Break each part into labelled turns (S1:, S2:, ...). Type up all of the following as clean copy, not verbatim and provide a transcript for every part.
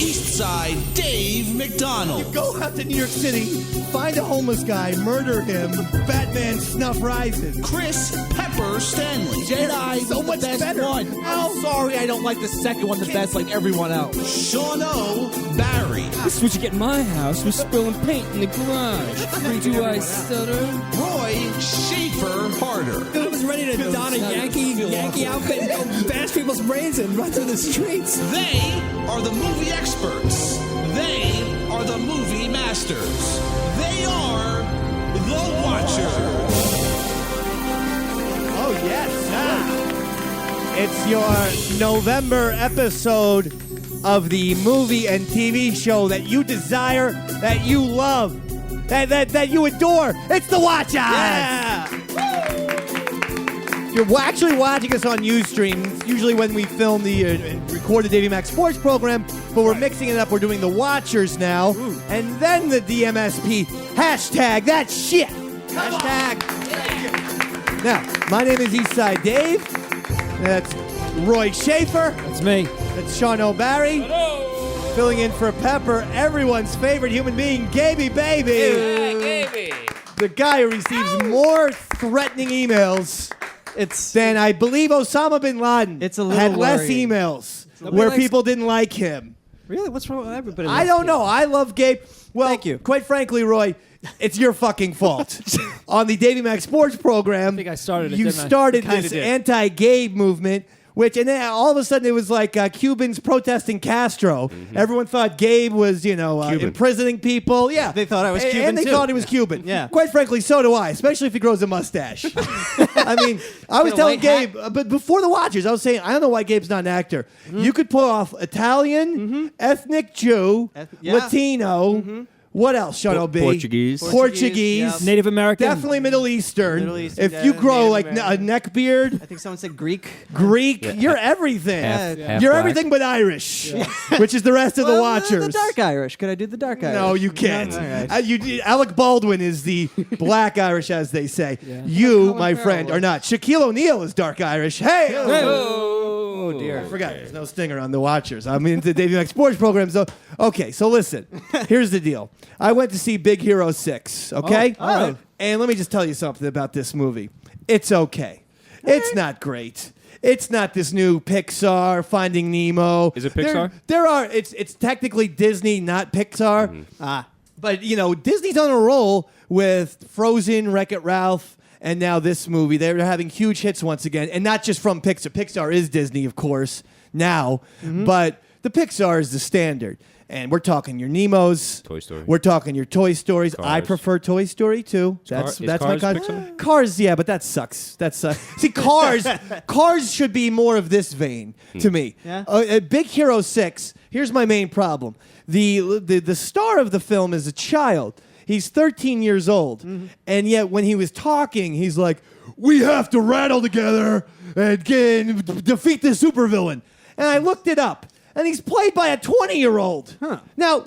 S1: East Side Dave McDonald.
S2: Go out to New York City, find a homeless guy, murder him, Batman snuff rises.
S1: Chris Pepper Stanley.
S3: Jedi
S2: So much
S3: best
S2: better.
S3: one.
S2: Oh.
S3: Sorry, I don't like the second one the best like everyone else.
S1: Sean O. Barry.
S4: This is what you get in my house. We're spilling paint in the garage. Do I stutter?
S1: Roy Schaefer Harder.
S5: I was ready to don a Yankee outfit and go bash people's brains and run through the streets.
S1: They are the movie experts. They are the movie masters. They are the Watchers.
S2: Oh, yes. It's your November episode of the movie and TV show that you desire, that you love, that you adore. It's the Watchers. Yeah. You're actually watching us on Ustream, usually when we film and record the Davey Mac Sports program, but we're mixing it up. We're doing the Watchers now, and then the DMSP. Hashtag that shit. Hashtag. Now, my name is Eastside Dave. That's Roy Schaefer.
S3: That's me.
S2: That's Sean O'Barry. Hello. Filling in for Pepper, everyone's favorite human being, Gaby Baby.
S4: Hey, Gaby.
S2: The guy who receives more threatening emails than I believe Osama bin Laden.
S5: It's a little
S2: had less
S5: worrying.
S2: emails
S5: Nobody
S2: where
S5: likes-
S2: people didn't like him.
S5: Really? What's wrong with everybody?
S2: I don't know. I love Gabe. Well,
S5: Thank you.
S2: Quite frankly, Roy, it's your fucking fault. On the Davey Mac Sports program,
S3: I think I started it,
S2: you
S3: didn't I?
S2: started
S3: Kinda
S2: this
S3: did.
S2: anti-Gabe movement, and then all of a sudden it was like Cubans protesting Castro.
S3: Mm-hmm.
S2: Everyone thought Gabe was, imprisoning people. Yeah,
S5: They thought I was Cuban,
S2: and they
S5: too.
S2: thought he was Cuban.
S5: Yeah.
S2: Quite frankly, so do I, especially if he grows a mustache. I mean, I was
S5: Get a
S2: telling
S5: white
S2: Gabe, but before the Watchers, I was saying, I don't know why Gabe's not an actor. You could pull off Italian, ethnic Jew,
S5: yeah.
S2: Latino. What else, Sean O.B.?
S4: Portuguese.
S2: Portuguese.
S5: yeah.
S3: Native American.
S2: Definitely Middle Eastern.
S5: Middle Eastern,
S2: If you
S5: yeah,
S2: grow
S5: Native
S2: like a
S5: American.
S2: neck beard,
S5: I think someone said Greek.
S2: Greek, you're everything.
S4: Half
S2: You're
S4: black.
S2: everything but Irish, which is the rest of the Watchers.
S5: The dark Irish. Could I do the dark Irish?
S2: No, you can't.
S5: All right.
S2: Alec Baldwin is the black Irish, as they say. You, my friend, are not. Shaquille O'Neal is dark Irish. Hey!
S5: Oh, dear.
S2: I forgot. There's no stinger on the Watchers. I'm into the Davey Mac Sports programs. So, okay, so listen. Here's the deal. I went to see Big Hero 6, okay?
S5: Oh, all right.
S2: And let me just tell you something about this movie. It's okay. It's not great. It's not this new Pixar, Finding Nemo.
S4: Is it Pixar?
S2: It's technically Disney, not Pixar.
S5: Ah.
S2: But, Disney's on a roll with Frozen, Wreck-It Ralph, and now this movie. They're having huge hits once again, and not just from Pixar. Pixar is Disney, of course, now, but the Pixar is the standard. And we're talking your Nemos.
S4: Toy Story.
S2: We're talking your Toy Stories.
S4: Cars.
S2: I prefer Toy Story too.
S4: Is
S2: That's
S4: Cars
S2: my
S4: Pixar?
S2: Cars, yeah, but that sucks. That sucks. See, Cars should be more of this vein to me.
S5: Yeah?
S2: Big Hero 6. Here's my main problem. The star of the film is a child. He's 13 years old, and yet when he was talking, he's like, "We have to rattle together and defeat the supervillain." And I looked it up, and he's played by a 20-year-old. Now,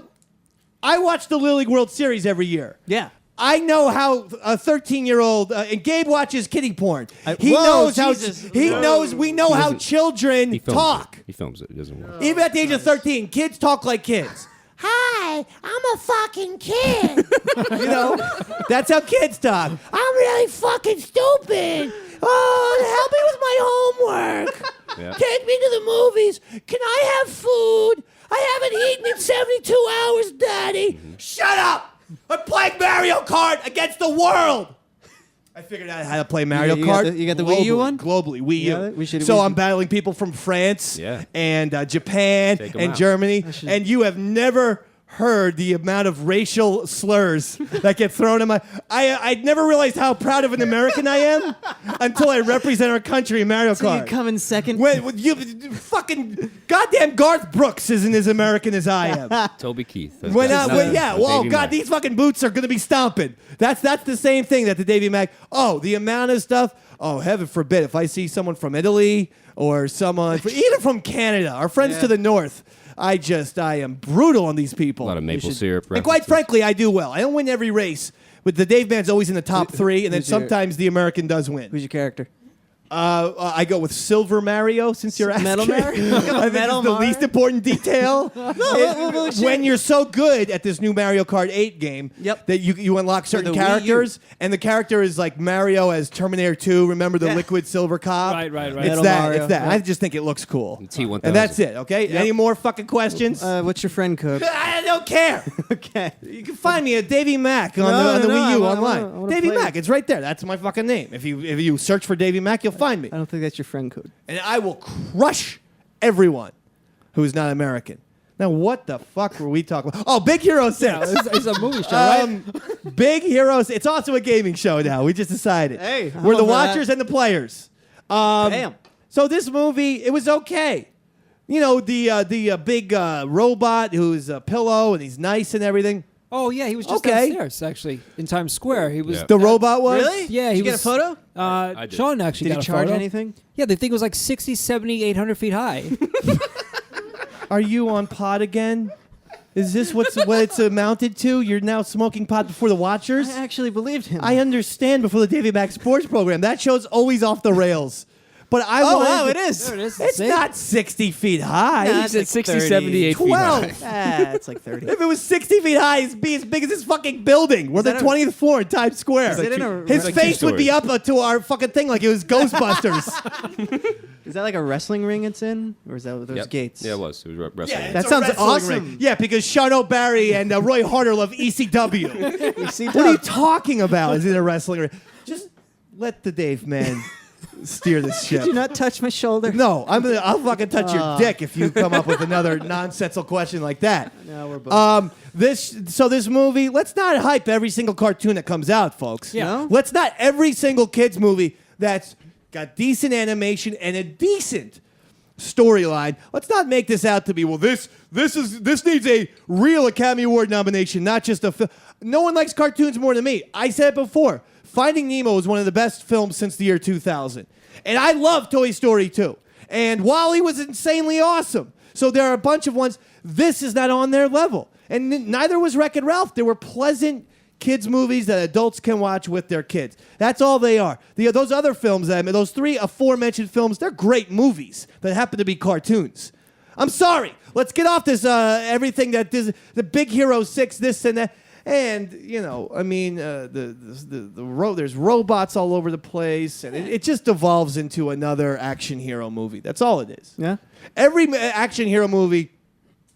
S2: I watch the Little League World Series every year.
S5: Yeah.
S2: I know how a 13-year-old and Gabe watches kiddie porn. He
S5: Whoa,
S2: knows how
S5: Jesus.
S2: he knows. We know how children
S4: He films
S2: talk.
S4: It. He films it. It doesn't work.
S2: Even at the age of 13, kids talk like kids. Hi, I'm a fucking kid. That's how kids talk. I'm really fucking stupid. Oh, help me with my homework.
S4: Yeah.
S2: Take me to the movies. Can I have food? I haven't eaten in 72 hours, Daddy. Shut up. I'm playing Mario Kart against the world. I figured out how to play Mario
S5: You got
S2: Kart.
S5: you got the Wii U
S2: globally,
S5: one?
S2: Globally, Wii U.
S5: Yeah, we should-
S2: so
S5: we
S2: I'm
S5: should-
S2: battling people from France
S4: Yeah.
S2: and Japan
S4: Take 'em
S2: and
S4: out.
S2: Germany. And you have never heard the amount of racial slurs that get thrown in my... I'd never realized how proud of an American I am until I represent our country in Mario
S5: So
S2: Kart.
S5: you come in second?
S2: When you fucking goddamn Garth Brooks isn't as American as I am.
S4: These
S2: These fucking boots are gonna be stomping. That's the same thing that the Davey Mac. Oh, the amount of stuff. Oh, heaven forbid if I see someone from Italy or someone even from Canada, our friends to the north. I am brutal on these people.
S4: A lot of maple syrup.
S2: And quite frankly, I do well. I don't win every race, but the Dave Man's always in the top three, and then
S5: who's your-
S2: sometimes the American does win.
S5: Who's your character?
S2: I go with Silver Mario, since you're asking.
S5: Metal Mario?
S2: I think
S5: Metal
S2: it's the
S5: Mario?
S2: least important detail. When you're so good at this new Mario Kart 8 game
S5: Yep.
S2: that you unlock certain
S5: the Wii U.
S2: characters, and the character is like Mario as Terminator 2. Remember the liquid silver cop?
S3: Right.
S2: It's
S5: Metal
S2: that.
S5: Mario.
S2: It's that.
S5: Yep.
S2: I just think it looks cool.
S4: T1000.
S2: And that's it, okay? Any more fucking questions?
S5: What's your friend code?
S2: I don't care.
S5: Okay.
S2: You can find me at Davy Mac on
S5: No,
S2: the
S5: no,
S2: Wii U
S5: I
S2: online.
S5: wanna
S2: Davy
S5: play
S2: Mac, it's right there. That's my fucking name. If you search for Davy Mac, you'll find me.
S5: I don't think that's your friend code.
S2: And I will crush everyone who is not American. Now, what the fuck were we talking about? Oh, Big Hero 6.
S3: It's a movie show, right?
S2: Big Heroes. It's also a gaming show now. We just decided.
S5: Hey, I'm
S2: we're the
S5: over that.
S2: watchers and the players.
S5: Damn.
S2: So this movie, it was okay. You know, the big robot who's a pillow and he's nice and everything.
S3: Oh yeah, he was just
S2: Okay.
S3: downstairs actually in Times Square. He was.
S4: Yeah.
S2: The robot was?
S5: Really?
S3: Yeah,
S5: Did
S3: he
S5: you get
S3: was,
S5: a photo?
S4: I did.
S3: Sean actually
S5: Did
S3: got
S5: he
S3: a
S5: charge
S3: photo.
S5: anything?
S3: Yeah, the thing was like 60, 70, 800 feet high.
S2: Are you on pot again? Is this what it's amounted to? You're now smoking pot before the Watchers?
S5: I actually believed him.
S2: I understand before the Davy Mac Sports program. That show's always off the rails. But I
S5: Oh,
S2: wanted
S5: wow,
S2: to-
S5: it is.
S3: There it is.
S2: It's
S3: See?
S2: not 60 feet high.
S5: Nah,
S4: He's
S5: it's
S4: at
S5: like
S4: 60,
S5: 30.
S4: 78 feet high.
S2: 12.
S5: It's like 30.
S2: If it was 60 feet high, it'd be as big as this fucking building. We're the
S5: that a-
S2: 20th floor in Times Square.
S5: Is it in a-
S2: His
S4: like
S2: face
S4: two
S2: would be
S4: stories.
S2: up to our fucking thing like it was Ghostbusters.
S5: Is that like a wrestling ring it's in? Or is that those
S4: Yep.
S5: gates?
S4: Yeah, it was. It was wrestling.
S2: Yeah,
S5: That
S2: it's a
S5: sounds
S2: wrestling
S5: awesome.
S2: ring. Yeah, because Sean O'Barry and Roy Harder love ECW. What are you talking about? Is it a wrestling ring? Just let the Dave man steer this ship.
S5: Do not touch my shoulder.
S2: No, I'll fucking touch your dick if you come up with another nonsensical question like that.
S5: No, we're both.
S2: This movie, let's not hype every single cartoon that comes out, folks.
S3: Yeah.
S5: No?
S2: Let's not every single kids movie that's got decent animation and a decent storyline. Let's not make this out to be, well, this needs a real Academy Award nomination, not just a film. No one likes cartoons more than me. I said it before. Finding Nemo is one of the best films since the year 2000. And I love Toy Story 2. And WALL-E was insanely awesome. So there are a bunch of ones. This is not on their level. And neither was Wreck-It Ralph. They were pleasant kids' movies that adults can watch with their kids. That's all they are. Those other films, those three aforementioned films, they're great movies that happen to be cartoons. I'm sorry. Let's get off this everything that the Big Hero 6, this and that. And, you know, I mean, there's robots all over the place, and it just devolves into another action hero movie. That's all it is.
S5: Yeah?
S2: Every action hero movie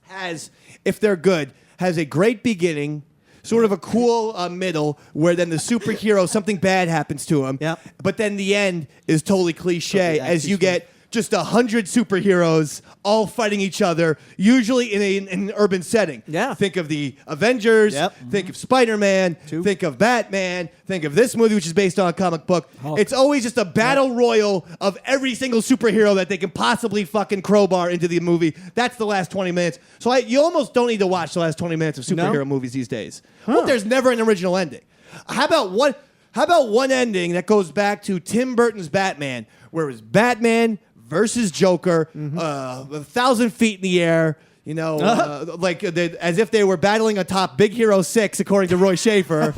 S2: has, if they're good, has a great beginning, sort of a cool middle, where then the superhero, something bad happens to him.
S5: Yep.
S2: But then the end is totally cliche,
S5: Totally
S2: as you
S5: cliche.
S2: get just 100 superheroes all fighting each other, usually in an urban setting.
S5: Yeah.
S2: Think of the Avengers.
S5: Yep.
S2: Think of Spider-Man.
S5: Two.
S2: Think of Batman. Think of this movie, which is based on a comic book.
S3: Hulk.
S2: It's always just a battle royal of every single superhero that they can possibly fucking crowbar into the movie. That's the last 20 minutes. So you almost don't need to watch the last 20 minutes of superhero movies these days. Well, there's never an original ending. How about one ending that goes back to Tim Burton's Batman, where it was Batman versus Joker, 1,000 feet in the air, you know, as if they were battling atop Big Hero 6, according to Roy Schaefer.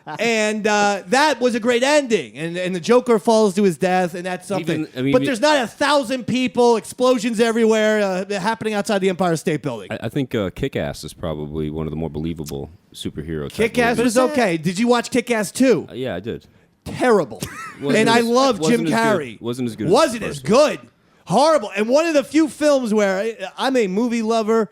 S2: And that was a great ending. And the Joker falls to his death, and that's something. But there's not 1,000 people, explosions everywhere happening outside the Empire State Building.
S4: I think Kick-Ass is probably one of the more believable superhero type
S2: Kick-Ass
S4: movies.
S2: was okay. Did you watch Kick-Ass 2?
S4: Yeah, I did.
S2: Terrible.
S4: Wasn't
S2: And I
S4: as-
S2: love Jim
S4: wasn't as good.
S2: Carrey.
S4: Wasn't as good as
S2: Wasn't
S4: the
S2: as
S4: first
S2: good. Horrible. And one of the few films where I'm a movie lover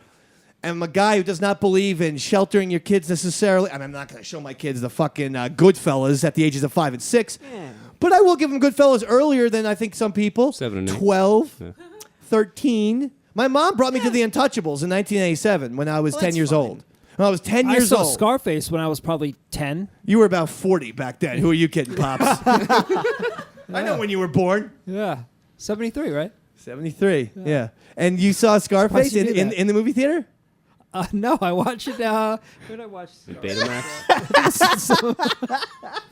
S2: and I'm a guy who does not believe in sheltering your kids necessarily. And I'm not going to show my kids the fucking Goodfellas at the ages of 5 and 6.
S5: Yeah.
S2: But I will give them Goodfellas earlier than I think some people.
S4: 7 and 8.
S2: 12,
S4: Yeah.
S2: 13. My mom brought me to The Untouchables in 1987 when I was 10
S5: that's
S2: years
S5: fine.
S2: old. When I was 10
S3: I
S2: years
S3: saw
S2: old.
S3: Scarface when I was probably 10.
S2: You were about 40 back then. Who are you kidding, Pops? I know when you were born.
S3: Yeah. 73, right?
S2: 73, yeah. And you saw Scarface
S3: Surprised you knew that.
S2: in the movie theater?
S3: No, I watched it. Where did I watch Scarface?
S4: Betamax.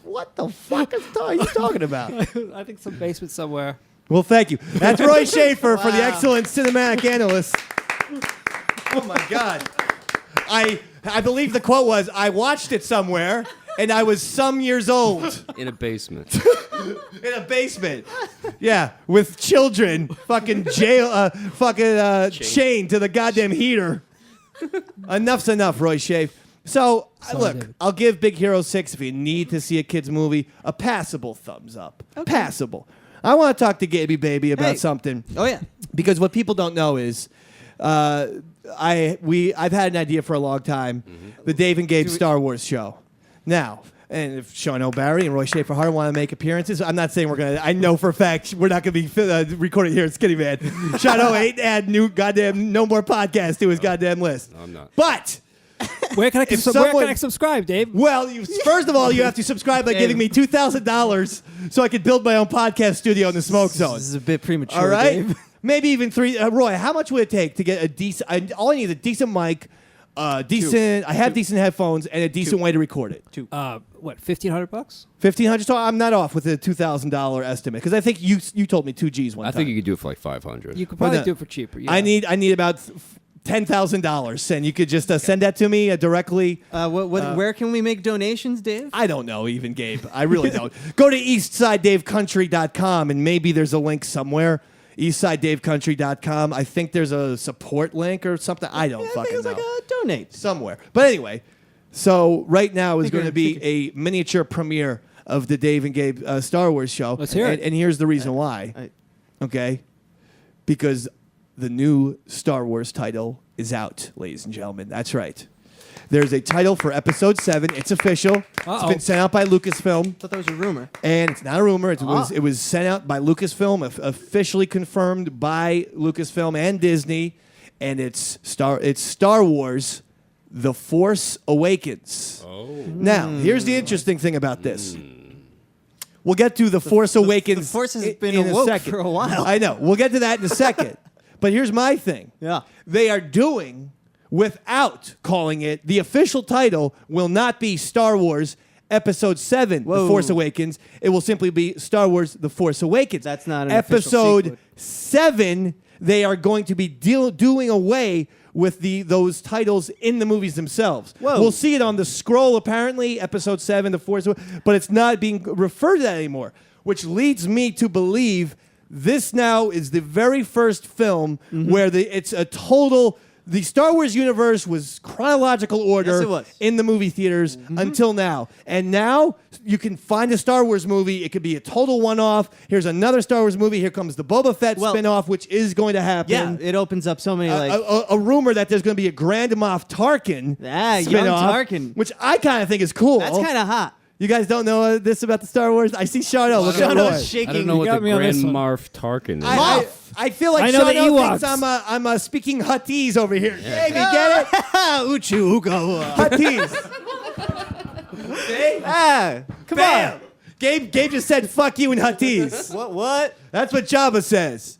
S2: What the fuck are you talking about?
S3: I think some basement somewhere.
S2: Well, thank you. That's Roy Schaefer for the excellent cinematic analyst. Oh, my God. I believe the quote was, I watched it somewhere, and I was some years old
S6: In a basement.
S2: in a basement. Yeah, with children fucking chained to the goddamn heater. Enough's enough, Roy Schaaf. So, look,
S3: David.
S2: I'll give Big Hero 6, if you need to see a kid's movie, a passable thumbs up. Passable. I want to talk to Gaby Baby about something.
S5: Oh yeah.
S2: Because what people don't know is, I've had an idea for a long time, the Dave and Gabe Star Wars show. Now, and if Sean O'Barry and Roy Schaefer Hart want to make appearances, I'm not saying we're going to, I know for a fact we're not going to be recorded here at Skinny Man. Sean O ain't add new goddamn, no more podcasts to his goddamn list.
S6: I'm not.
S2: But,
S3: Where can I
S2: If
S3: where can
S2: someone-
S3: I subscribe, Dave?
S2: well, first of all, you have to subscribe by giving me $2,000 so I can build my own podcast studio in the smoke zone.
S5: This is a bit premature.
S2: All right,
S5: Dave.
S2: maybe even three. Roy, how much would it take to get a decent? All I need is a decent mic, decent. I have decent headphones and a decent way to record it.
S3: What, $1,500?
S2: $1,500. So I'm not off with a $2,000 estimate because I think you told me 2 G's one
S6: I
S2: time.
S6: think you could do it for like 500.
S3: You could probably
S2: no.
S3: do it for cheaper. Yeah.
S2: I need about $10,000, and you could just send that to me directly.
S5: Where can we make donations, Dave?
S2: I don't know, even Gabe. I really don't. Go to eastsidedavecountry.com, and maybe there's a link somewhere. eastsidedavecountry.com. I think there's a support link or something. I don't
S5: I think
S2: fucking
S5: it's
S2: know.
S5: like a donate.
S2: Somewhere. But anyway, so right now is going to be a miniature premiere of the Dave and Gabe Star Wars show.
S3: Let's hear it.
S2: And here's the reason why. Okay? Because the new Star Wars title is out, ladies and gentlemen. That's right. There's a title for Episode 7. It's official. It's been sent out by Lucasfilm.
S5: I thought that was a rumor.
S2: And it's not a rumor. It was sent out by Lucasfilm, officially confirmed by Lucasfilm and Disney. And it's Star Wars: The Force Awakens. Oh. Now, here's the interesting thing about this. We'll get to The Force Awakens.
S5: The Force has been
S2: in a
S5: awoke
S2: second.
S5: for a while.
S2: I know. We'll get to that in a second. But here's my thing.
S5: Yeah.
S2: They are doing without calling it, the official title will not be Star Wars Episode 7, The
S5: Whoa.
S2: Force Awakens. It will simply be Star Wars The Force Awakens.
S5: That's not an official
S2: Episode
S5: sequel.
S2: 7, they are going to be doing away with those titles in the movies themselves.
S5: Whoa.
S2: We'll see it on the scroll, apparently, Episode 7, The Force Awakens, but it's not being referred to that anymore, which leads me to believe this now is the very first film where it's a total... The Star Wars universe was chronological order
S5: Yes, it was.
S2: in the movie theaters until now. And now you can find a Star Wars movie. It could be a total one-off. Here's another Star Wars movie. Here comes the Boba Fett spin-off, which is going to happen.
S5: Yeah, it opens up so many
S2: A rumor that there's going to be a Grand Moff Tarkin
S5: young
S2: spin-off,
S5: Tarkin.
S2: which I kind of think is cool.
S5: That's kind of hot.
S2: You guys don't know this about the Star Wars? I see Shano. Look at
S5: Sean
S2: Roy.
S5: was shaking.
S6: I don't know what
S3: got
S6: the
S3: me on
S6: Grand
S3: this one.
S6: Marf Tarkin is.
S2: I feel like
S3: I know the
S2: Shano thinks
S3: Ewoks.
S2: I'm speaking Huttese over here. Hey, you get it?
S5: Uchu ugo.
S2: Huttese. See?
S5: Come
S2: Bam.
S5: on.
S2: Gabe just said fuck you in Huttese.
S5: What?
S2: That's what Jabba says.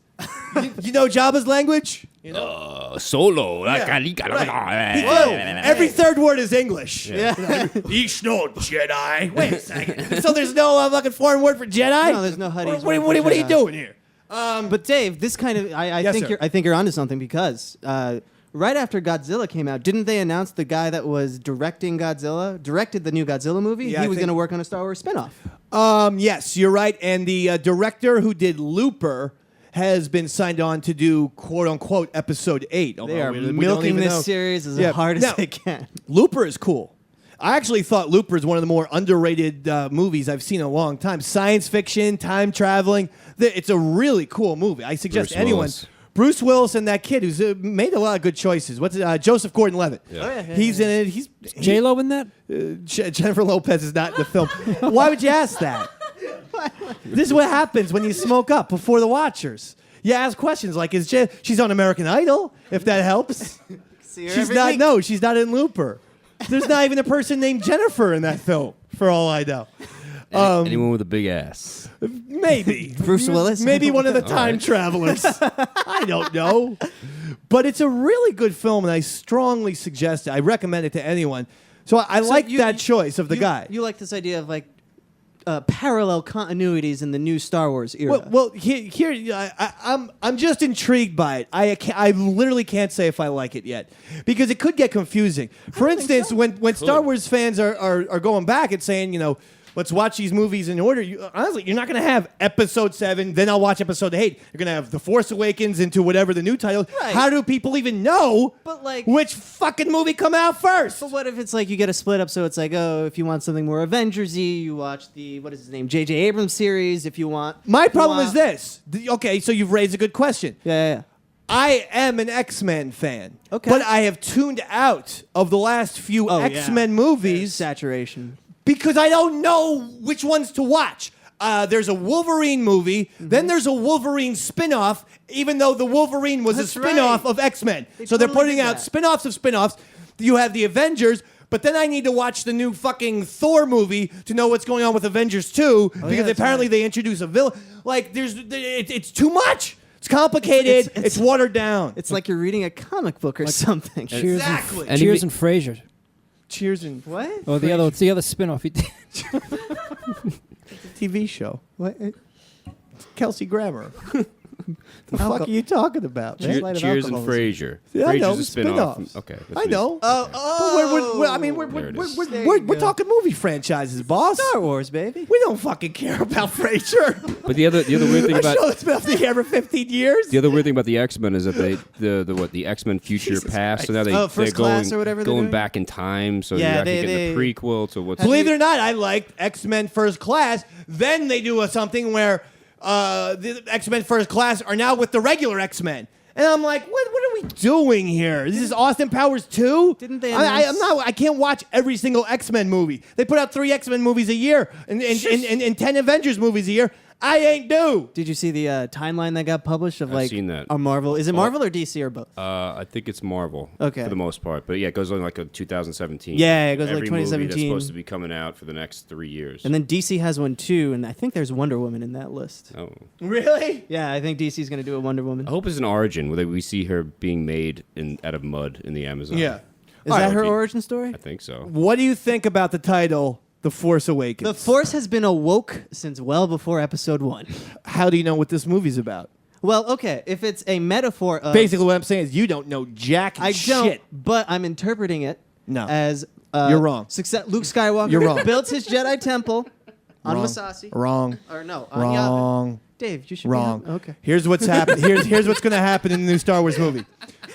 S2: you know Jabba's language?
S6: Solo.
S2: Every third word is English.
S5: Yeah.
S2: He's no Jedi. Wait a second. So there's no fucking foreign word for Jedi?
S5: No, there's no Huttese
S2: What
S5: word for
S2: are you
S5: Jedi.
S2: doing here?
S5: But Dave, this kind of
S2: Yes, sir.
S5: I think you're onto something because right after Godzilla came out, didn't they announce the guy that was directed the new Godzilla movie?
S2: Yeah,
S5: he
S2: I
S5: was
S2: think-
S5: going to work on a Star Wars spinoff.
S2: Yes, you're right. And the director who did Looper has been signed on to do quote unquote episode 8.
S5: They are
S2: we don't
S5: milking
S2: even
S5: this
S2: know.
S5: series as
S2: Yeah.
S5: hard as
S2: Now,
S5: they can.
S2: Looper is cool. I actually thought Looper is one of the more underrated movies I've seen in a long time. Science fiction, time traveling. It's a really cool movie. I suggest
S6: Bruce
S2: anyone.
S6: Willis.
S2: Bruce Willis and that kid who's made a lot of good choices. What's it? Joseph Gordon-Levitt.
S6: Yeah.
S5: Oh, yeah.
S2: He's in it. He's
S3: J-Lo in that?
S2: Jennifer Lopez is not in the film. Why would you ask that? This is what happens when you smoke up before the Watchers. You ask questions like, she's on American Idol, if that helps.
S5: See her
S2: She's
S5: every
S2: not,
S5: week.
S2: no, she's not in Looper. There's not even a person named Jennifer in that film, for all I know.
S6: Anyone with a big ass.
S2: Maybe.
S5: Bruce Willis?
S2: Maybe one of the time travelers. I don't know. But it's a really good film, and I strongly suggest it. I recommend it to anyone. So I like
S5: you-
S2: that choice of the guy.
S5: You like this idea of like parallel continuities in the new Star Wars era.
S2: Well, here I'm just intrigued by it. I literally can't say if I like it yet because it could get confusing. For instance, when Star Wars fans are going back and saying, let's watch these movies in order. Honestly, you're not going to have Episode 7, then I'll watch Episode 8. You're going to have The Force Awakens into whatever the new title is.
S5: Right.
S2: How do people even know
S5: But,
S2: which fucking movie come out first?
S5: But what if it's like you get a split up? So it's like, if you want something more Avengers-y, you watch the, what is his name, J.J. Abrams series. If you want...
S2: My problem is this. Okay, so you've raised a good question.
S5: Yeah.
S2: I am an X-Men fan.
S5: Okay.
S2: But I have tuned out of the last few X-Men movies
S5: Saturation.
S2: because I don't know which ones to watch. There's a Wolverine movie, then there's a Wolverine spin-off, even though the Wolverine was
S5: That's
S2: a spin-off
S5: right.
S2: of X-Men.
S5: They
S2: So they're
S5: totally
S2: putting
S5: did
S2: out
S5: that.
S2: spin-offs of spin-offs. You have the Avengers, but then I need to watch the new fucking Thor movie to know what's going on with Avengers 2 because
S5: that's
S2: apparently
S5: right.
S2: they introduce a villain. Like, it's too much. It's complicated. It's watered down.
S5: It's like you're reading a comic book or something.
S3: Cheers
S2: Exactly.
S3: And, Cheers and Frasier.
S2: Cheers and
S5: What?
S3: Oh, it's the other spin-off he did.
S2: TV show. What? Kelsey Grammer. The fuck are you talking about, man?
S5: Light of
S6: Cheers and
S5: alcoholism.
S6: Frasier.
S2: Yeah, I know,
S6: Frasier's a spin-off.
S2: spin-offs.
S6: Okay. that's
S2: I
S6: what
S2: know.
S5: Oh,
S2: But I mean,
S6: There it is.
S5: There
S2: we're
S5: you go.
S2: talking movie franchises, boss.
S5: Star Wars, baby.
S2: We don't fucking care about Frasier.
S6: But the other weird thing
S2: A
S6: about
S2: show that's been off the air for 15 years.
S6: the other weird thing about the X-Men is that the X-Men Future
S2: Jesus
S6: Past. So now
S5: Oh,
S6: they're
S5: First Class
S6: going
S5: or whatever they're
S6: going
S5: doing?
S6: back in time. So
S5: Yeah,
S6: you're actually
S5: they-
S6: getting the prequel to what's
S2: Believe it or not, I liked X-Men First Class. Then they do something where the X-Men First Class are now with the regular X-Men. And I'm like, what are we doing here? This is Austin Powers 2?
S5: Didn't they
S2: I can't watch every single X-Men movie. They put out 3 X-Men movies a year and 10 Avengers movies a year. I ain't due.
S5: Did you see the timeline that got published of
S6: I've seen that.
S5: a Marvel? Is it Marvel or DC or both?
S6: I think it's Marvel.
S5: Okay.
S6: For the most part, but yeah, it goes on like a 2017.
S5: Yeah, it goes like
S6: Every movie that's
S5: 2017.
S6: supposed to be coming out for the next 3 years.
S5: And then DC has one too, and I think there's Wonder Woman in that list.
S6: oh,
S2: Really?
S5: Yeah, I think DC's going to do a Wonder Woman.
S6: I hope it's an origin where we see her being made out of mud in the Amazon.
S2: Yeah.
S5: Is
S2: All
S5: that
S2: right.
S5: her origin story?
S6: I think so.
S2: What do you think about the title, The Force Awakens?
S5: The Force has been awoke since well before Episode 1.
S2: How do you know what this movie's about?
S5: Well, okay, if it's a metaphor of...
S2: Basically, what I'm saying is you don't know jack
S5: I
S2: shit.
S5: don't, but I'm interpreting it
S2: No.
S5: as...
S2: You're wrong.
S5: Luke Skywalker
S2: You're wrong.
S5: built his Jedi temple on
S2: Wrong.
S5: Masasi.
S2: Wrong.
S5: Or no, on Yavin.
S2: Wrong.
S5: Dave, you should
S2: Wrong.
S5: be on. Okay.
S2: Here's what's happened. Here's what's going to happen in the new Star Wars movie.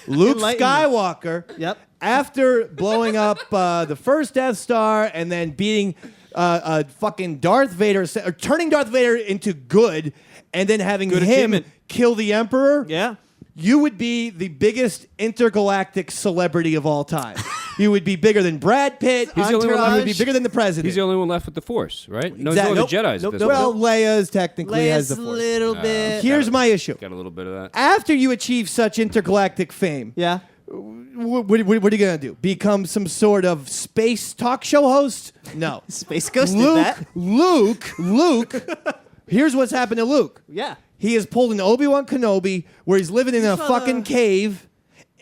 S2: Luke
S5: Enlighten me.
S2: Skywalker,
S5: Yep.
S2: after blowing up the first Death Star and then beating fucking Darth Vader, or turning Darth Vader into good, and then having
S5: Good
S2: him
S5: achievement.
S2: kill the Emperor.
S5: Yeah.
S2: You would be the biggest intergalactic celebrity of all time. You would be bigger than Brad Pitt.
S6: He's the only one
S2: You
S6: left.
S2: would be bigger than the president.
S6: He's the only one left with the Force, right? No,
S2: Exactly.
S6: he's only the Jedi's.
S2: Nope.
S6: at this
S2: Well,
S6: point.
S2: Leia's technically has
S5: Leia's
S2: the
S5: a
S2: Force.
S5: little bit...
S2: Here's my issue.
S6: Got a little bit of that.
S2: After you achieve such intergalactic fame,
S5: Yeah.
S2: what are you going to do? Become some sort of space talk show host? No.
S5: Space Ghost did that.
S2: Luke. Here's what's happened to Luke.
S5: Yeah.
S2: He has pulled an Obi-Wan Kenobi where he's living in a
S5: saw
S2: fucking
S5: the-
S2: cave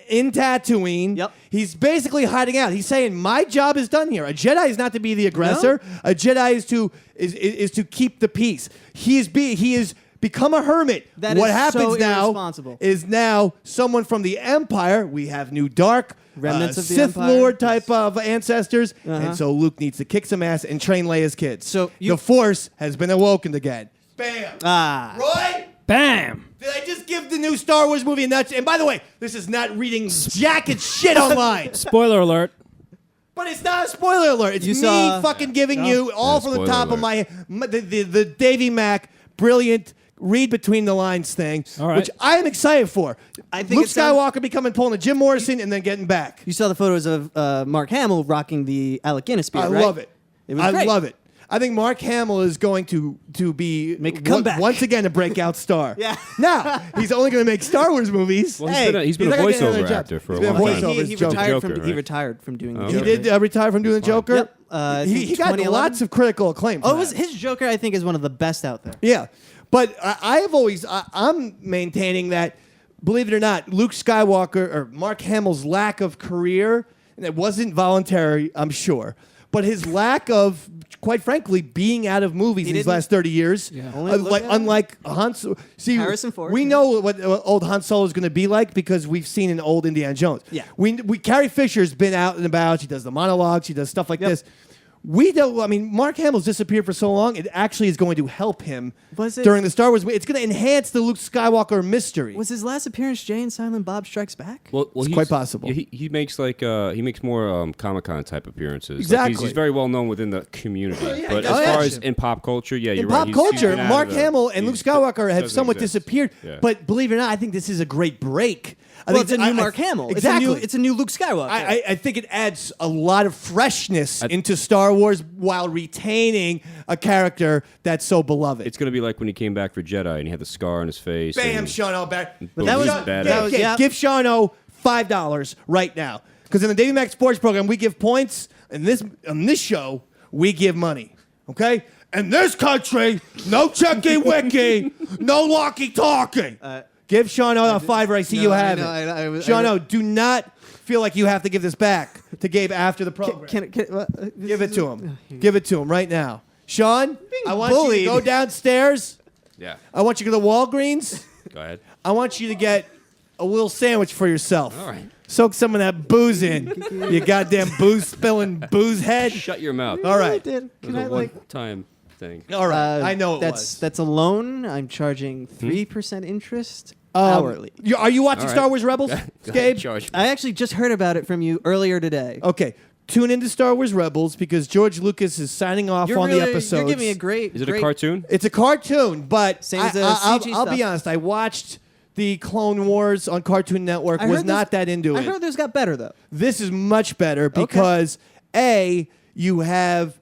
S2: in Tatooine.
S5: Yep.
S2: He's basically hiding out. He's saying, my job is done here. A Jedi is not to be the aggressor. A Jedi is to keep the peace. He is become a hermit.
S5: That
S2: what
S5: is
S2: happens
S5: so
S2: now
S5: irresponsible.
S2: is now someone from the Empire. We have new dark
S5: Remnants of the
S2: Sith
S5: Empire.
S2: Lord type of ancestors,
S5: Uh-huh.
S2: and so Luke needs to kick some ass and train Leia's kids.
S5: So you-
S2: the Force has been awoken again. Bam.
S5: Ah.
S2: Roy,
S3: Bam!
S2: did I just give the new Star Wars movie a nut? And by the way, this is not reading jacket shit online.
S3: Spoiler alert.
S2: But it's not a spoiler alert. It's
S5: You
S2: me
S5: saw-
S2: fucking giving you all
S6: Yeah,
S2: from the
S6: spoiler
S2: top of
S6: alert.
S2: the Davy Mack brilliant read between the lines thing,
S3: All right.
S2: which I am excited for.
S5: I think
S2: Luke
S5: it sounds-
S2: Skywalker becoming pulling a Jim Morrison and then getting back.
S5: You saw the photos of Mark Hamill rocking the Alec Guinness spear,
S2: I
S5: right?
S2: love it.
S5: It was
S2: I
S5: great.
S2: love it. I think Mark Hamill is going to be
S5: Make a comeback.
S2: once again a breakout star.
S5: Yeah.
S2: Now he's only going to make Star Wars movies.
S6: Well,
S5: Hey,
S6: he's been a
S2: not gonna get another
S6: voiceover
S2: job.
S6: actor for
S2: He's
S6: a
S2: been a
S6: long
S2: voiceover.
S6: time.
S5: He
S2: Joker.
S5: retired
S6: Joker,
S5: from he
S6: right?
S5: retired from doing the
S6: Okay.
S2: He
S5: Joker.
S2: did retire from doing the Joker.
S5: Yep. I
S2: he
S5: think
S2: got
S5: 2011.
S2: lots of critical acclaim. For
S5: Oh,
S2: that.
S5: his Joker I think is one of the best out there.
S2: Yeah, but I'm maintaining that, believe it or not, Luke Skywalker or Mark Hamill's lack of career, and it wasn't voluntary, I'm sure, but his lack of, quite frankly, being out of movies in these
S5: didn't-
S2: last 30 years,
S5: Only look at him.
S2: unlike Han Solo. See,
S5: Harrison Ford.
S2: we know what old Han Solo is going to be like because we've seen in old Indiana Jones.
S5: Yeah.
S2: We Carrie Fisher's been out and about. She does the monologues. She does stuff like this. We don't. I mean, Mark Hamill's disappeared for so long. It actually is going to help him during the Star Wars. It's going to enhance the Luke Skywalker mystery.
S5: Was his last appearance Jay and Silent Bob Strikes Back?
S6: Well,
S2: It's
S6: he's-
S2: quite possible.
S6: yeah, he makes he makes more Comic-Con type appearances. Like,
S2: Exactly.
S6: he's very well known within the community. But
S2: Oh,
S6: as
S2: yeah.
S6: far as in pop culture, yeah, you're
S2: In
S6: right.
S2: pop
S6: He's
S2: culture,
S6: been out
S2: Mark
S6: of the-
S2: Hamill and Luke
S6: he's-
S2: Skywalker have
S6: doesn't
S2: somewhat
S6: exist.
S2: disappeared.
S6: Yeah.
S2: But believe it or not, I think this is a great break.
S5: Well, it's a new Mark Hamill.
S2: Exactly.
S5: It's a new Luke Skywalker.
S2: I think it adds a lot of freshness into Star Wars while retaining a character that's so beloved.
S6: It's gonna be like when he came back for Jedi and he had the scar on his face.
S2: Bam,
S6: and
S2: Sean O. back.
S6: But
S5: that was-
S6: badass.
S5: that was- yeah.
S2: Give Sean O. $5 right now. Because in the Davey Mac Sports program, we give points. And on this show, we give money. Okay? In this country, no checky wicky, no walkie talkie. Give Sean O. a $5. I see you have it. Sean O., do not feel like you have to give this back to Gabe after the program. Give it to him. Give it to him right now. Sean, I want you to
S5: bullied.
S2: go downstairs.
S6: Yeah.
S2: I want you to go to Walgreens.
S6: Go ahead.
S2: I want you to get a little sandwich for yourself.
S6: All right.
S2: Soak some of that booze in. You goddamn booze spilling booze head.
S6: Shut your mouth.
S2: All right.
S5: Can
S6: It was
S5: I
S6: a one-time thing.
S2: All right. I know it
S5: that's
S2: was.
S5: That's a loan. I'm charging 3% interest hourly.
S2: Are you watching
S6: All right.
S2: Star Wars Rebels,
S6: Go ahead,
S2: Gabe?
S6: charge.
S5: I actually just heard about it from you earlier today.
S2: Okay. Tune into Star Wars Rebels because George Lucas is signing off on the episodes.
S5: You're giving me a great.
S6: Is it a
S5: great-
S6: cartoon?
S2: It's a cartoon, but
S5: Same as the
S2: I'll
S5: CG
S2: be
S5: stuff.
S2: honest. I watched the Clone Wars on Cartoon Network.
S5: I
S2: Was
S5: heard
S2: not
S5: this-
S2: that into
S5: I
S2: it.
S5: heard those got better though.
S2: This is much better because you have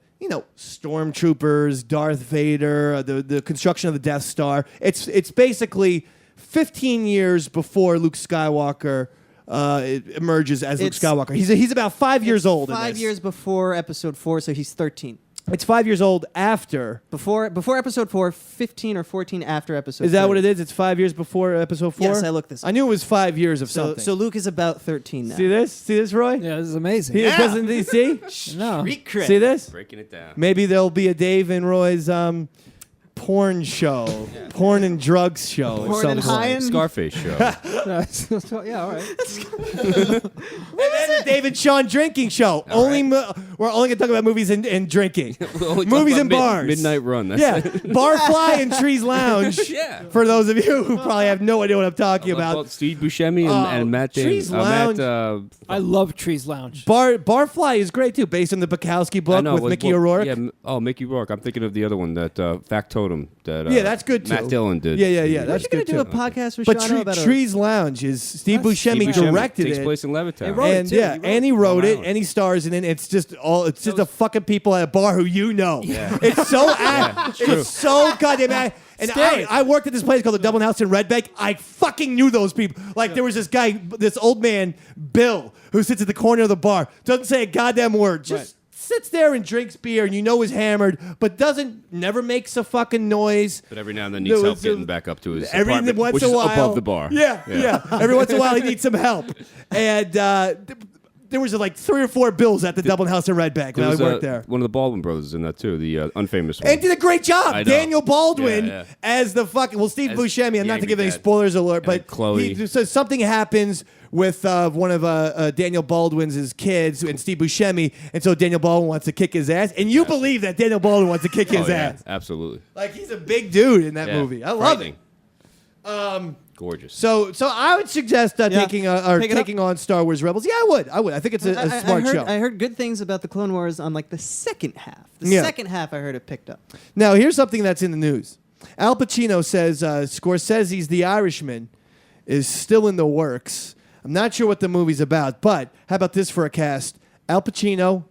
S2: stormtroopers, Darth Vader, the construction of the Death Star. It's basically 15 years before Luke Skywalker emerges as Luke
S5: It's-
S2: Skywalker. He's about 5 years old. in
S5: 5
S2: this.
S5: years before Episode 4, so he's 13.
S2: It's 5 years old after.
S5: Before Episode 4, 15 or 14 after Episode.
S2: Is that
S5: 3.
S2: what it is? It's 5 years before Episode 4.
S5: Yes, I looked this up.
S2: I knew it was 5 years of
S5: So
S2: something.
S5: so Luke is about 13 now.
S2: See this? See this, Roy?
S3: Yeah, this is amazing.
S2: He doesn't he see?
S3: No.
S5: Street cred.
S2: See this?
S6: Breaking it down.
S2: Maybe there'll be a Dave and Roy's porn show, porn and drugs show. at
S5: Porn
S2: some
S5: and
S2: point.
S5: high end-
S6: Scarface show.
S3: Yeah, all right.
S2: And then a David Sean drinking show. We're only gonna talk about movies and drinking.
S6: We'll only talk
S2: Movies
S6: about
S2: and bars.
S6: Midnight Run. That's
S2: Yeah,
S6: it.
S2: Barfly and Trees Lounge.
S6: Yeah.
S2: For those of you who probably have no idea what I'm talking about.
S6: Well, Steve Buscemi and Matt Damon.
S2: Trees Lounge.
S6: Matt,
S3: I love Trees Lounge.
S2: Barfly is great too, based on the Bukowski book with Mickey O'Rourke.
S6: Yeah, Mickey O'Rourke. I'm thinking of the other one, that Factotum. That
S2: Yeah, that's good too.
S6: Matt Dillon did.
S2: Yeah, that's
S5: You're gonna
S2: good
S5: do a
S2: too.
S5: podcast with
S2: But
S5: Sean about
S2: Trees Lounge is Steve Buscemi directed
S6: takes
S2: it.
S6: place in Levittown.
S3: He wrote it
S2: And
S3: too.
S2: yeah,
S3: He wrote
S2: and he
S3: it.
S2: wrote
S6: Long
S2: it,
S6: Island.
S2: and he stars in it. It's just a fucking people at a bar who you know. It's so it's so goddamn. And I worked at this place called the Dublin House in Red Bank. I fucking knew those people. Like there was this guy, this old man, Bill, who sits at the corner of the bar, doesn't say a goddamn word, just sits there and drinks beer, and you know is hammered, but never makes a fucking noise.
S6: But every now and then needs help getting back up to his apartment,
S2: once
S6: which
S2: in a
S6: is
S2: while,
S6: above the bar.
S2: Yeah. Every once in a while, he needs some help. And there was like 3 or 4 bills at the Dublin House in Red Bank when I
S6: There was,
S2: worked there.
S6: One of the Baldwin brothers is in that too, the unfamous one.
S2: And did a great job.
S6: I know.
S2: Daniel Baldwin
S6: Yeah.
S2: as the fucking Steve
S6: As
S2: Buscemi. I'm not to
S6: Angry
S2: give any
S6: Dad.
S2: spoilers alert, but
S6: And Chloe.
S2: so something happens with one of Daniel Baldwin's kids and Steve Buscemi, and so Daniel Baldwin wants to kick his ass, and you believe that Daniel Baldwin wants to kick his
S6: Oh, yeah,
S2: ass.
S6: absolutely.
S2: Like he's a big dude in that
S6: Yeah.
S2: movie. I love
S6: Frightening.
S2: it.
S6: Gorgeous.
S2: So I would suggest
S5: Yeah.
S2: taking
S5: Pick it up.
S2: taking on Star Wars Rebels. Yeah, I would. I think it's a smart
S5: heard,
S2: show.
S5: I heard good things about the Clone Wars on like the second half. The
S2: Yeah.
S5: second half I heard it picked up.
S2: Now, here's something that's in the news. Al Pacino says Scorsese's The Irishman is still in the works. I'm not sure what the movie's about, but how about this for a cast? Al Pacino,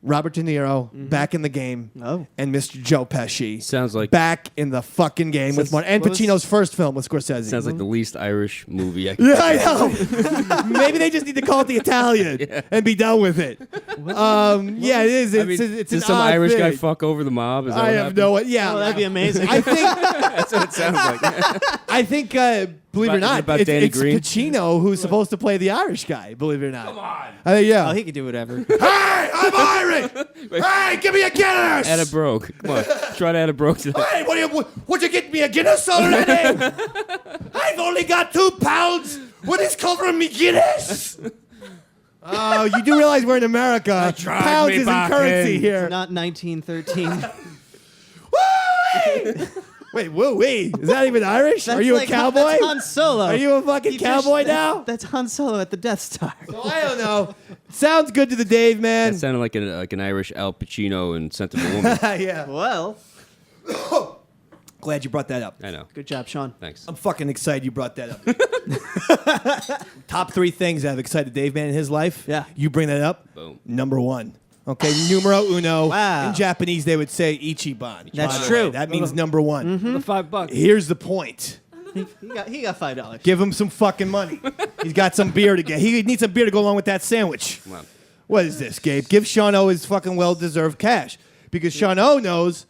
S2: Robert De Niro, back in the game, and Mr. Joe Pesci.
S6: Sounds like-
S2: back in the fucking game with Martin. And
S5: what was-
S2: Pacino's first film with Scorsese.
S6: Sounds like the least Irish movie I can
S2: Yeah, I know. Maybe they just need to call it the Italian and be done with it. Yeah, it is.
S6: I
S2: It's,
S6: mean,
S2: it's
S6: did
S2: an
S6: some
S2: odd
S6: Irish guy
S2: thing.
S6: fuck over the mob? Is that
S2: I
S6: what
S2: have
S6: happened?
S2: no idea. Yeah,
S5: Oh, that'd be amazing.
S2: I think
S6: That's what it sounds like.
S2: I think Believe it or
S6: Is it
S2: not,
S6: about
S2: it's
S6: Danny Green?
S2: Pacino who's supposed to play the Irish guy. Believe it or not. Come
S6: on.
S2: Yeah.
S5: Oh, he can do whatever.
S2: Hey, I'm Irish. Hey, give me a Guinness.
S6: Add a broke. Come on. Try to add a broke to that.
S2: Hey, would you get me a Guinness already? I've only got 2 pounds. What is covering me Guinness? Oh, you do realize we're in America. Pounds isn't currency here.
S5: Not 1913.
S2: Woo-wee! Wait, woo-wee. Is that even Irish? Are you a cowboy?
S5: That's Han Solo.
S2: Are you a fucking cowboy now?
S5: That's Han Solo at the Death Star.
S2: So I don't know. Sounds good to the Dave, man.
S6: That sounded like an Irish Al Pacino in Scent of a Woman.
S2: Yeah.
S5: Well,
S2: Glad you brought that up.
S6: I know.
S5: good job, Sean.
S6: Thanks.
S2: I'm fucking excited you brought that up. Top 3 things that have excited Dave Man in his life.
S5: Yeah.
S2: You bring that up.
S6: Boom.
S2: Number 1. Okay, numero uno.
S5: Wow.
S2: In Japanese, they would say ichiban.
S5: That's
S2: By the
S5: true.
S2: way, that means number 1.
S3: For the $5.
S2: Here's the point.
S5: He got $5.
S2: Give him some fucking money. He's got some beer to get. He needs some beer to go along with that sandwich.
S6: Come on.
S2: What is this, Gabe? Give Sean O his fucking well-deserved cash. Because Sean O knows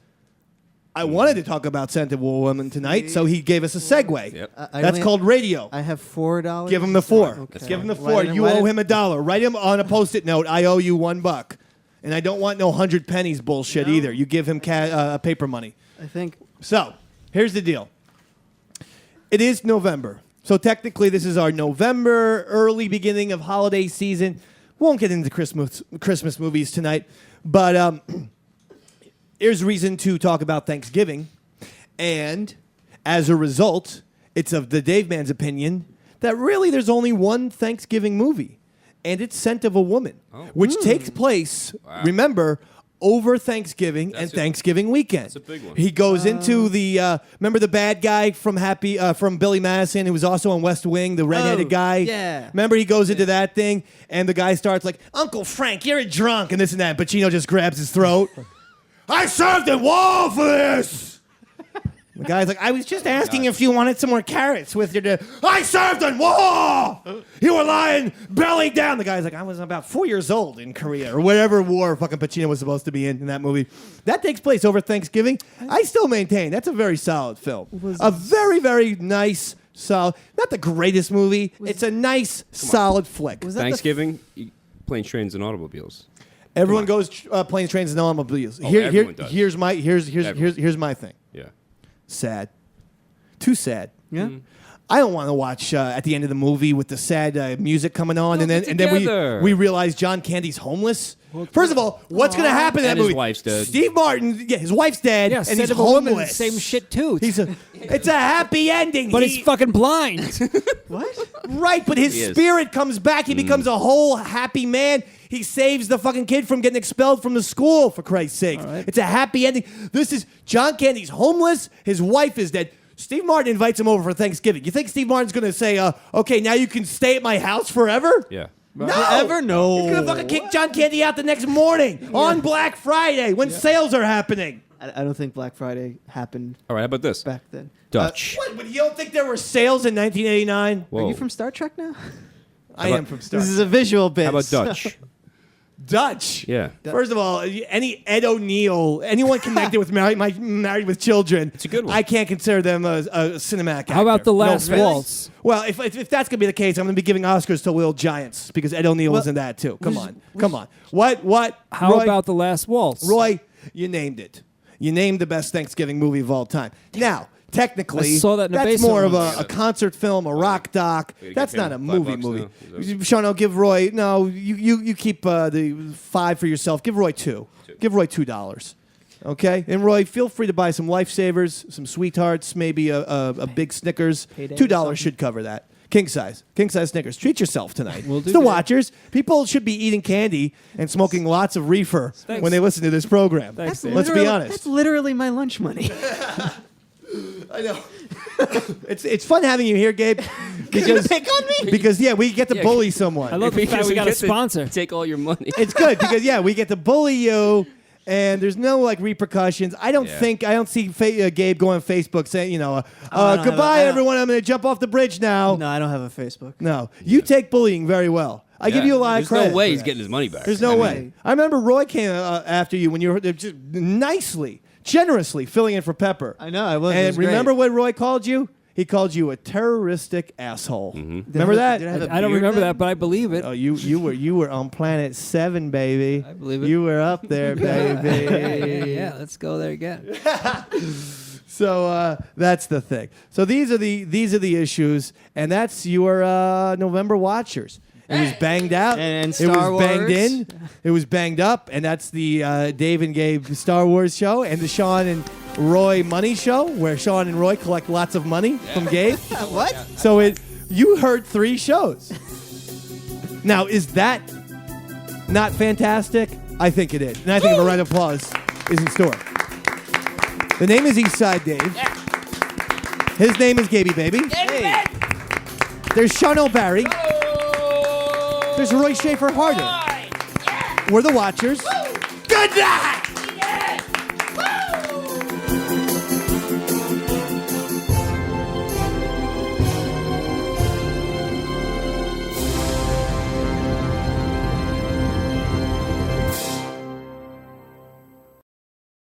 S2: I wanted to talk about Scent of a Woman tonight, so he gave us a segue.
S6: Yep.
S5: I
S2: That's
S5: only-
S2: called radio.
S5: I have $4.
S2: Give him the 4.
S5: Okay.
S2: Give him the
S5: Why
S2: 4.
S5: didn't-
S2: You
S5: why
S2: owe
S5: didn't-
S2: him $1. Write him on a Post-it note, I owe you $1. And I don't want no 100 pennies bullshit either. You give him paper money.
S5: I think.
S2: So, here's the deal. It is November. So technically this is our November, early beginning of holiday season. Won't get into Christmas movies tonight, but there's reason to talk about Thanksgiving. And as a result, it's of the Dave Man's opinion that really there's only one Thanksgiving movie. And it's Scent of a Woman, which takes place, remember, over Thanksgiving and Thanksgiving weekend.
S6: That's a big one.
S2: He goes into the remember the bad guy from from Billy Madison, who was also on West Wing, the redheaded guy.
S5: yeah.
S2: Remember he goes into that thing, and the guy starts like, "Uncle Frank, you're a drunk," and this and that. And Pacino just grabs his throat. I served in war for this. The guy's like, I was just asking if you wanted some more carrots with your dinner. I served in war! You were lying belly down. The guy's like, I was about 4 years old in Korea, or whatever war fucking Pacino was supposed to be in that movie. That takes place over Thanksgiving. I still maintain that's a very solid film. A very, very nice, solid, not the greatest movie. It's a nice, solid flick.
S5: Was that
S6: Thanksgiving, planes, trains, and automobiles.
S2: Everyone goes planes, trains, and automobiles.
S6: Everyone does.
S2: Here's my thing.
S6: Yeah.
S2: Sad. Too sad.
S5: Yeah.
S2: I don't want to watch at the end of the movie with the sad music coming on, and
S6: get
S2: then
S6: together.
S2: we realize John Candy's homeless. First of all, what's going to happen in that
S6: And his
S2: movie?
S6: wife's dead.
S2: Steve Martin, his wife's dead,
S3: Yeah,
S2: and
S3: Scent
S2: he's
S3: of a Woman,
S2: homeless.
S3: same shit too.
S2: It's a happy ending.
S3: But he's fucking blind.
S5: What?
S2: right, but his
S6: He is.
S2: spirit comes back. He becomes a whole happy man. He saves the fucking kid from getting expelled from the school, for Christ's sake. It's a happy ending. This is John Candy's homeless. His wife is dead. Steve Martin invites him over for Thanksgiving. You think Steve Martin's going to say, okay, now you can stay at my house forever?
S6: Yeah.
S2: No.
S5: Forever? No.
S2: He's going to fucking kick John Candy out the next morning on Black Friday when sales are happening.
S5: I don't think Black Friday happened
S6: All right, how about this?
S5: back then.
S6: Dutch.
S2: What? But you don't think there were sales in 1989?
S6: Whoa.
S5: Are you from Star Trek now?
S2: I am from Star
S5: This is a visual bit.
S6: How about Dutch?
S2: Dutch.
S6: Yeah.
S2: First of all, any Ed O'Neill, anyone connected with Married with Children,
S6: It's a good one.
S2: I can't consider them a cinematic actor.
S3: How about The Last
S2: offense.
S3: Waltz?
S2: Well, if that's going to be the case, I'm going to be giving Oscars to Little Giants because Ed O'Neill was in that too. Come on. What?
S3: How
S2: Roy?
S3: about The Last Waltz?
S2: Roy? You named it. You named the best Thanksgiving movie of all time. Now, technically,
S3: I saw that in a
S2: that's
S3: basement
S2: more of
S3: once.
S2: a concert film, a rock doc.
S6: Way to
S2: That's
S6: get
S2: not a
S6: paid
S2: movie
S6: $5
S2: movie.
S6: now. Is that-
S2: Sean, I'll give Roy. No, you keep the 5 for yourself. Give Roy 2. Give Roy $2. Okay, and Roy, feel free to buy some Lifesavers, some Sweethearts, maybe a big Snickers.
S5: Payday or
S2: $2
S5: something.
S2: should cover that. King size Snickers. Treat yourself tonight.
S3: We'll do
S2: it's the
S3: that.
S2: Watchers. People should be eating candy and smoking lots of reefer
S3: Thanks.
S2: when they listen to this program.
S3: Thanks, Dave.
S2: Let's be honest.
S5: That's literally my lunch money.
S2: I know. it's fun having you here, Gabe. Because
S5: pick on me?
S2: Because we get to
S6: Yeah.
S2: bully someone.
S3: I love the fact we got a
S6: get to
S3: sponsor.
S6: Take all your money.
S2: It's good because we get to bully you, and there's no repercussions. I don't see Gabe go on Facebook saying,
S5: don't have
S2: goodbye
S5: a-
S2: everyone. I'm going to jump off the bridge now.
S5: No, I don't have a Facebook.
S2: No. You take bullying very well. I give you a lot of credit.
S6: There's no way
S2: for
S6: he's
S2: that.
S6: getting his money back.
S2: There's no way. I remember Roy came after you when you were just nicely, generously filling in for Pepper.
S5: I know, I was. It
S2: And
S5: was great.
S2: remember what Roy called you? He called you a terroristic asshole.
S6: Mm-hmm.
S2: Remember that?
S5: Did I have a
S3: I don't
S5: beard
S3: remember
S5: then?
S3: that, but I believe it.
S2: Oh, you were on planet 7, baby.
S3: I believe it.
S2: You were up there, baby.
S3: Yeah, let's go there again.
S2: So that's the thing. So these are the issues, and that's your November Watchers. It was banged out.
S5: And
S2: it
S5: Star
S2: was banged
S5: Wars.
S2: in. It was banged up, and that's the Dave and Gabe Star Wars show and the Sean and Roy Money Show, where Sean and Roy collect lots of money from Gabe.
S5: What?
S2: So you heard 3 shows. Now, is that not fantastic? I think it is. And I think a round of applause is in store. The name is Eastside Dave. His name is Gaby Baby.
S5: Hey.
S2: There's Sean O'Barry. There's Roy Schaefer Harder. We're the Watchers. Good night!